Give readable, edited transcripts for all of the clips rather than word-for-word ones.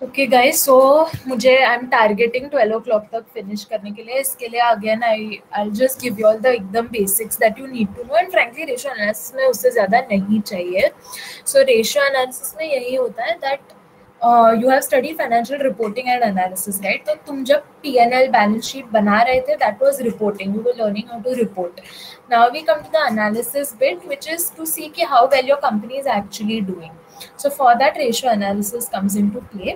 Okay guys, सो मुझे I am targeting 12 o'clock तक finish करने के लिए. इसके लिए again I just give you all the एकदम basics that you need to know. And frankly ratio analysis में उससे ज़्यादा नहीं चाहिए. सो रेशियो एनालिसिस में यही होता है that you have study financial reporting and analysis, right. तो तुम जब P&L बैलेंस शीट बना रहे थे, that was reporting. You were learning how to report. Now we come to the analysis bit, which is to see कि how well your company is actually doing. So for that, ratio analysis comes into play.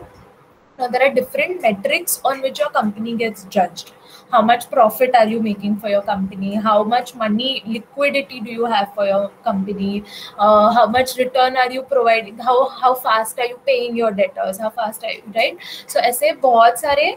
Now, there are different metrics on which your company gets judged. How much profit are you making for your company? How much money, liquidity do you have for your company? How much return are you providing? How fast are you paying your debtors? How fast are you, right? So, ऐसे बहुत सारे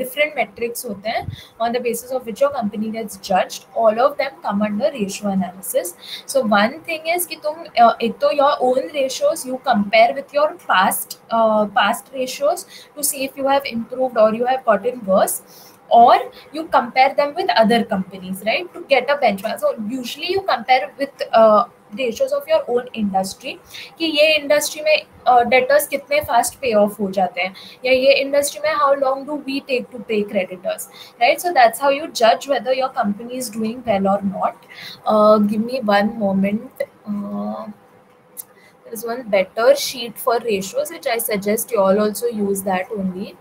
different metrics होते हैं on the basis of which your company gets judged. All of them come under ratio analysis. So, one thing is कि तुम एक तो your own ratios you compare with your past ratios to see if you have improved or you have gotten worse, or you compare them with other companies, right, to get a benchmark. So usually you compare with ratios of your own industry कि ये industry में debtors कितने fast pay off हो जाते हैं, या ये industry में how long do we take to pay creditors, right. So that's how you judge whether your company is doing well or not. Give me one moment. There is one better sheet for ratios which I suggest you all also use that only.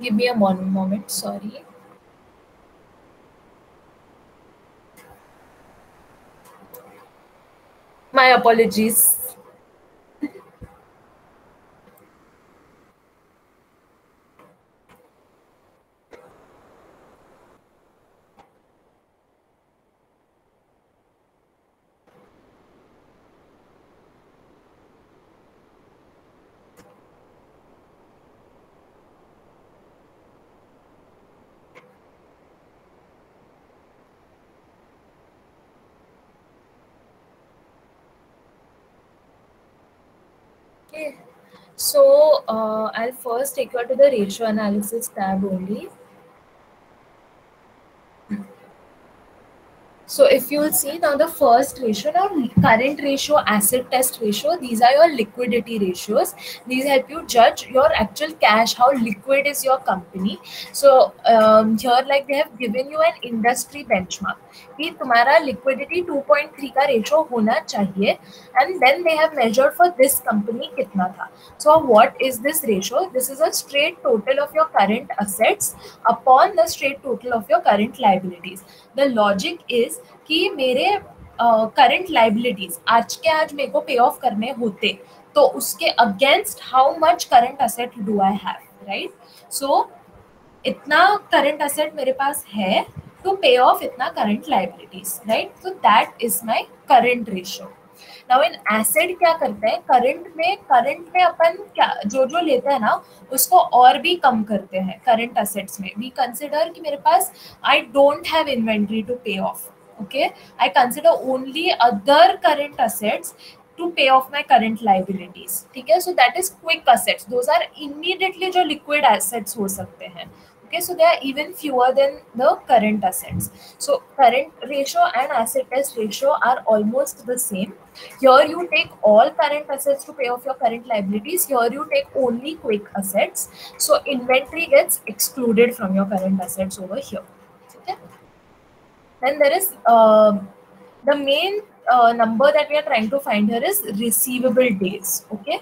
Give me a moment, sorry. My apologies. Okay. So I'll first take you to the ratio analysis tab only. So if you will see now, the first ratio, now current ratio, asset test ratio, these are your liquidity ratios. These help you judge your actual cash, how liquid is your company. So here like they have given you an industry benchmark कि तुम्हारा liquidity 2.3 का ratio होना चाहिए, and then they have measured for this company कितना था. So what is this ratio? This is a straight total of your current assets upon the straight total of your current liabilities. The logic is कि मेरे current liabilities आज के आज मेरे को पे ऑफ करने होते, तो उसके against how much current asset do I have, right. So इतना करंट असेट मेरे पास है टू पे ऑफ इतना current liabilities, right. So that is my current ratio. Now in asset क्या करते हैं, करंट में अपन क्या जो जो लेते हैं ना उसको और भी कम करते हैं. करंट असेट्स में वी कंसिडर कि मेरे पास I don't have inventory to pay off. Okay, I consider only other current assets to pay off my current liabilities. ठीक है, so that is quick assets. Those are immediately जो liquid assets हो सकते हैं. Okay, so they are even fewer than the current assets. So current ratio and asset test ratio are almost the same. Here you take all current assets to pay off your current liabilities. Here you take only quick assets. So inventory gets excluded from your current assets over here. Okay. Then there is the main number that we are trying to find here is receivable days. Okay,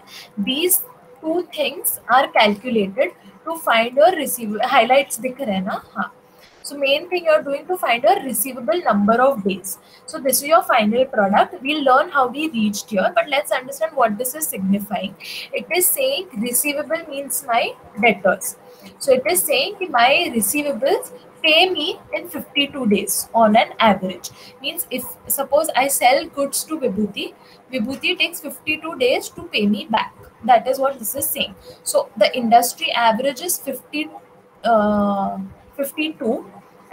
these two things are calculated to find your receivable. Highlights दिख रहे हैं ना, हाँ. So main thing you are doing to find a receivable number of days. So this is your final product. We'll learn how we reached here, but let's understand what this is signifying. It is saying receivable means my debtors. So it is saying that my receivables pay me in 52 days on an average. Means if suppose I sell goods to Vibhuti takes 52 days to pay me back. That is what this is saying. So the industry average is 52,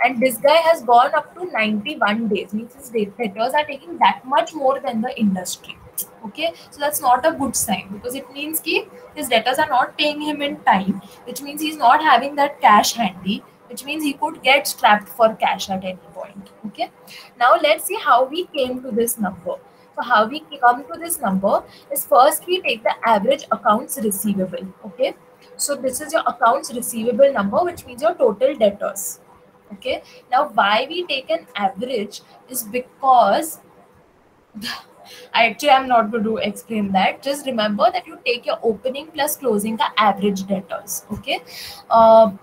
and this guy has gone up to 91 days. Means his debtors are taking that much more than the industry. Okay, so that's not a good sign because it means ki his debtors are not paying him in time, which means he's not having that cash handy, which means he could get strapped for cash at any point. Okay, now let's see how we came to this number. So how we come to this number is first we take the average accounts receivable. Okay, so this is your accounts receivable number, which means your total debtors. Okay, now why we take an average is because I'm not going to explain that. Just remember that you take your opening plus closing the average debtors. Okay,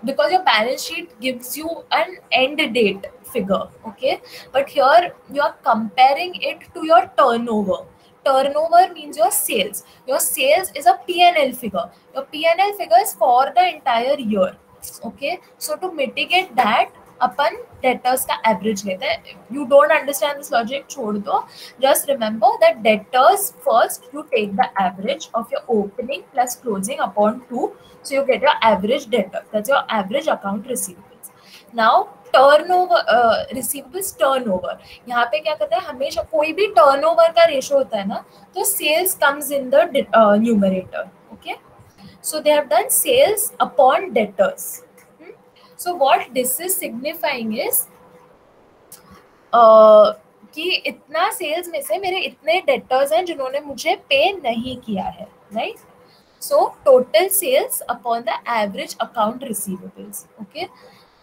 because your balance sheet gives you an end date figure. Okay, but here you are comparing it to your turnover. Turnover means your sales. Your sales is a P&L figure. Your P&L figure is for the entire year. Okay, so to mitigate that अपन debtors का average लेते हैं. You don't understand this logic, छोड़ दो. Just remember that debtors first you take the average of your opening plus closing upon 2, so you get your average debtor, that's your average account receivables. Now turnover receivables turnover, यहाँ पे क्या करता है, हमेशा कोई भी टर्नओवर का ratio होता है ना, तो sales comes in the numerator. Okay, so they have done sales upon debtors. So what this is signifying is कि इतना सेल्स में से मेरे इतने डेटर्स हैं जिन्होंने मुझे पे नहीं किया है, right? So total sales upon the average account receivables. Okay,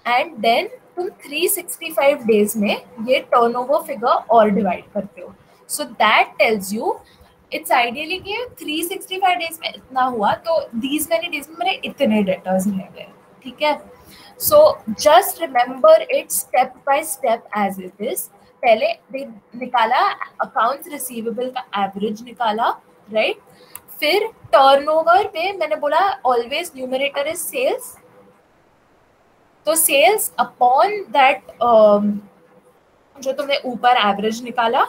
and then तुम 365 डेज में ये टर्नओवर फिगर और डिवाइड करते हो. So that tells you it's ideally कि 365 डेज में इतना हुआ, तो दीज मैनी डेज में मेरे इतने डेटर्स रह गए. ठीक है, so just remember it step by step as it is. पहले निकाला अकाउंट्स रिसीवेबल का एवरेज निकाला, राइट? फिर टर्नओवर पे मैंने बोला ऑलवेज न्यूमरेटर इज सेल्स, तो सेल्स अपॉन दैट जो तुमने ऊपर एवरेज निकाला.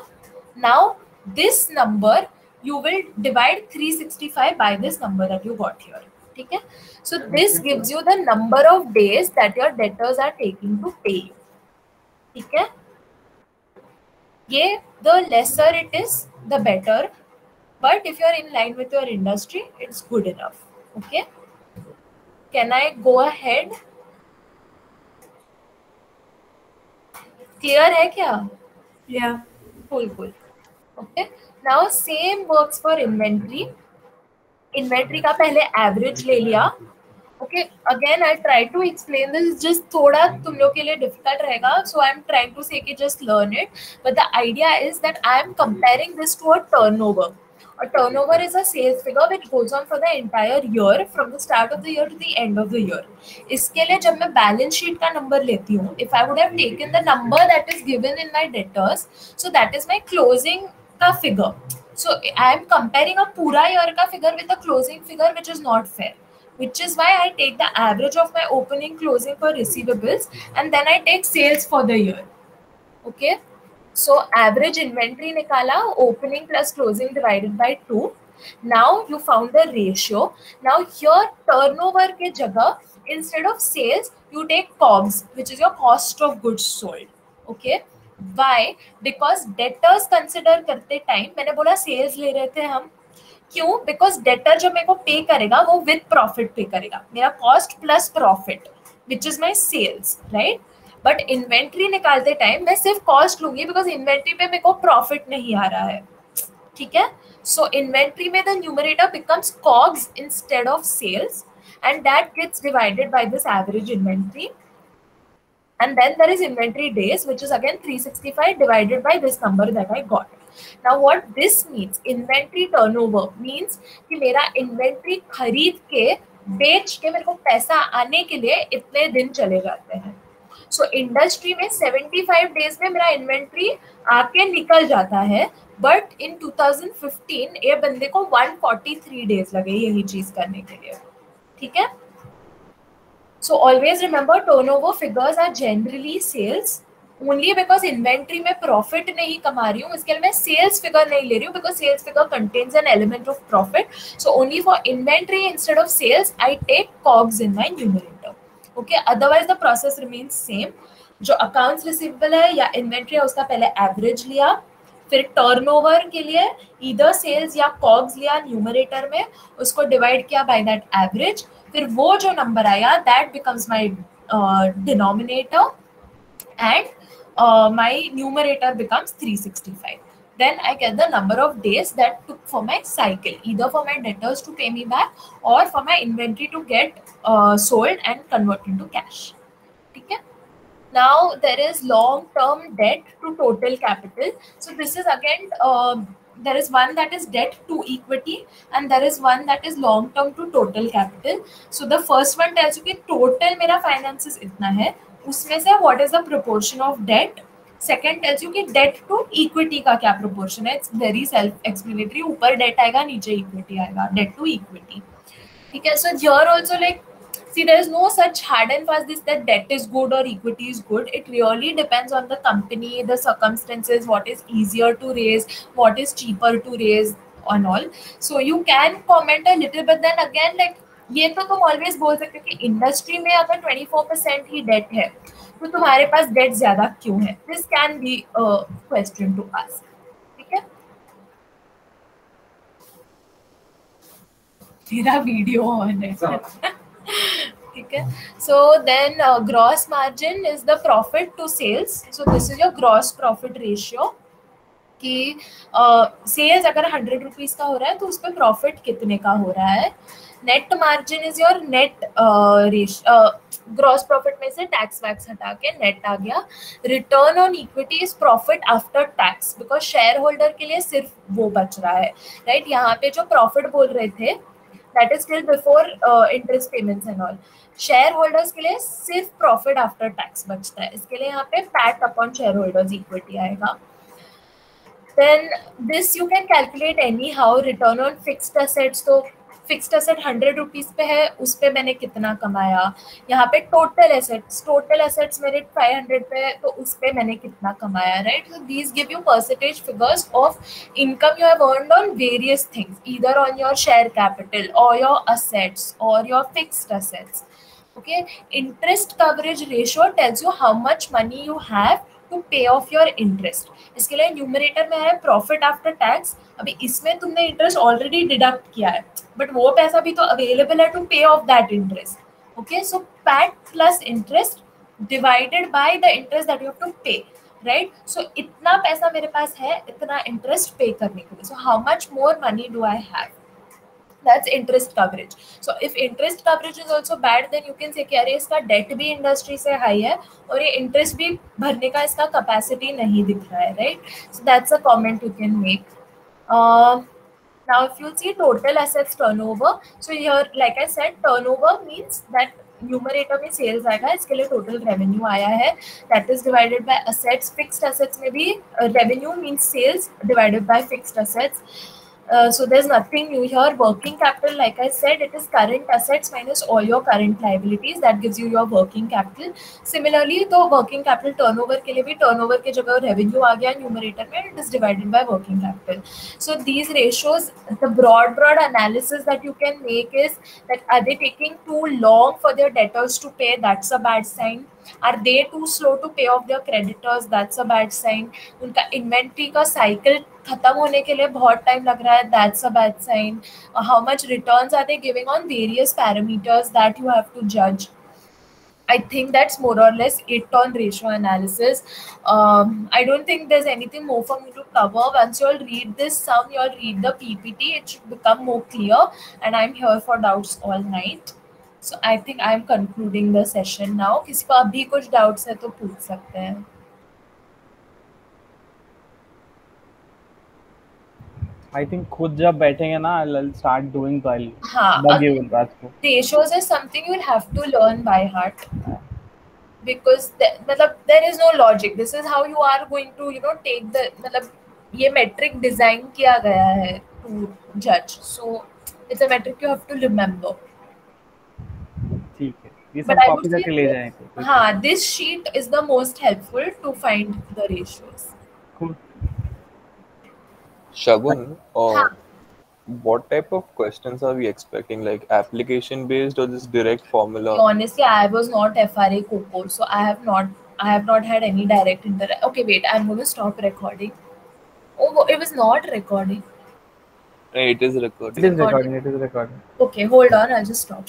Now this number you will divide 365 by this number that you got here. ठीक है, so this gives you the number of days that your debtors are taking to pay you. ठीक है, ये the lesser it is the better, but if you are in line with your industry it's good enough. Okay, can I go ahead? Clear है क्या? Yeah, cool. Okay, now same works for inventory. Inventory का पहले average ले लिया. Okay, again I try to explain this, just थोड़ा तुम लोग के लिए डिफिकल्ट रहेगा, so I am trying to say कि just learn it, but the idea is that I am comparing this to a turnover. A turnover is a sales figure which goes on for the entire year from the start of the year to the end of the year. इसके लिए जब मैं balance sheet का number लेती हूँ, if I would have taken the number that is given in my debtors, so that is my closing का figure. So I am comparing a पूरा year का figure with a closing figure which is not fair, which is why I take the average of my opening closing for receivables and then I take sales for the year. Okay, so average inventory nikala, opening plus closing divided by 2. Now you found the ratio. Now here turnover ke jagah instead of sales you take COGS, which is your cost of goods sold. Okay, why? Because debtors consider करते time, मैंने बोला sales ले रहे थे हम, क्यों? Because debtor जो मेरे को पे करेगा वो विद प्रॉफिट पे करेगा, मेरा cost plus profit which is my sales, right? But inventory निकालते टाइम मैं सिर्फ कॉस्ट लूंगी बिकॉज इन्वेंट्री पे मेरे को प्रॉफिट नहीं आ रहा है. ठीक है, सो इन्वेंट्री में the numerator becomes COGS instead of sales and that gets divided by this average inventory. And then there is inventory days, which is again 365 divided by this number that I got. Now what this means, inventory turnover means कि मेरा inventory खरीद के बेच के मेरे को पैसा आने के लिए इतने दिन चले जाते हैं. So industry में 75 days में मेरा inventory आके निकल जाता है, but in 2015 ये बंदे को 143 days लगे यही चीज करने के लिए. ठीक है, so always remember turnover figures are generally sales. Only because inventory में profit नहीं कमा रही हूँ इसके लिए मैं sales figure नहीं ले रही हूँ, because sales figure contains an element of profit. So only for inventory instead of sales I take COGS in my numerator. Okay, otherwise the process remains same. जो accounts receivable है या inventory है उसका पहले average लिया, फिर turnover के लिए ईदर सेल्स या कॉग्स लिया न्यूमरेटर में, उसको डिवाइड किया बाय दैट एवरेज, फिर वो जो नंबर आया that becomes my denominator and my numerator becomes 365. Then I get the number of days that took for my cycle, either for my debtors to pay me back or for my inventory to get sold and convert into cash. Okay. Now there is long-term debt to total capital. So this is again there is one that is debt to equity and there is one that is long-term to total capital. So the first one tells you कि total मेरा finances इतना है, उसमें से what is the proportion of debt. Second tells you कि debt to equity का क्या proportion है. It's very self-explanatory. ऊपर debt आएगा, नीचे equity आएगा. Debt to equity. ठीक है. So here also like see, there is no such hard and fast this that debt is good or equity is good. It really depends on the company, the circumstances, what is easier to raise, what is cheaper to raise and all. So you can comment a little, but then again like ये तो तुम always बोल सकते हो कि industry में अगर 24% ही date है तो तुम्हारे पास डेट ज्यादा क्यों है. This can be question to ask. ठीक है. तेरा वीडियो ऑन है. ठीक है. So then gross margin is the profit to sales. So this is your gross profit ratio कि सेल्स अगर 100 रुपीज का हो रहा है तो उस पर प्रॉफिट कितने का हो रहा है. Net margin is your net gross profit में से टैक्स वैक्स हटा के नेट आ गया. Return on equity is profit after tax because share holder के लिए सिर्फ वो बच रहा है. राइट. यहाँ पे जो प्रॉफिट बोल रहे थे that is still before interest payments and all. Share holders के लिए सिर्फ प्रॉफिट आफ्टर टैक्स बचता है. इसके लिए यहाँ पे PAT upon share holders equity आएगा. Then this you can calculate anyhow. Return on fixed assets, तो फिक्स्ड एसेट 100 रुपीज पे है, उस पे मैंने कितना कमाया. यहाँ पे टोटल एसेट्स मेरे 500 पे है तो उस पे मैंने कितना कमाया. Right. So these give you percentage figures of income you have earned on various things, either on your share capital और योर असेट्स और your fixed assets. Okay, interest coverage ratio tells you how much money you have to pay off your interest. इसके लिए numerator में है profit after tax. अभी इसमें तुमने interest already deduct किया है बट वो पैसा भी तो अवेलेबल है to pay off that interest. Okay. So PAT plus interest divided by the interest that you have to pay. Right. So इतना पैसा मेरे पास है, इतना इंटरेस्ट पे करने के लिए. So how much more money do I have. That's interest coverage. So if interest coverage is also bad, then you can say कि अरे इसका debt भी इंडस्ट्री से हाई है और ये interest भी भरने का इसका capacity नहीं दिख रहा है. Right. So that's a comment you can make. Now if you see total assets turnover, so here like I said turnover means that numerator में सेल्स आएगा, इसके लिए टोटल रेवेन्यू आया है that is divided by assets. Fixed assets में भी revenue means sales divided by fixed assets. So there's nothing new here. Working capital, like I said, it is current assets minus all your current liabilities. That gives you your working capital. Similarly, तो working capital turnover के लिए भी turnover के जगह revenue आ गया numerator में, it is divided by working capital. So these ratios, the broad analysis that you can make is that are they taking too long for their debtors to pay? That's a bad sign. Are they too slow to pay off their creditors? That's a bad sign. उनका inventory का cycle खत्म होने के लिए बहुत time लग रहा है. That's a bad sign. How much returns are they giving on various parameters that you have to judge. I think that's more or less it on ratio analysis. I don't think there's anything more for me to cover. Once you all read this sum, you all read the PPT, it should become more clear. And I'm here for doubts all night. So I think I'm concluding the session now. किसी को अभी कुछ doubts है तो पूछ सकते हैं. I think खुद जब बैठेंगे ना I'll start doing तो I'll हाँ. bug you with that. Ratios is something you'll have to learn by heart. Because मतलब there is no logic. This is how you are going to take the मतलब ये metric design किया गया है to judge. So it's a metric you have to remember. ठीक है. ये सब कॉपी करके ले जाएंगे. हाँ. This sheet is the most helpful to find the ratios. Cool. Shagun, what type of questions are we expecting? Like application based or this direct formula? Honestly, I was not FRA COCO, so I have not had any direct interaction. Okay, wait, I'm going to stop recording. Oh, it was not recording. It is It recording. is recording. It is recording. Okay, hold on, I'll just stop.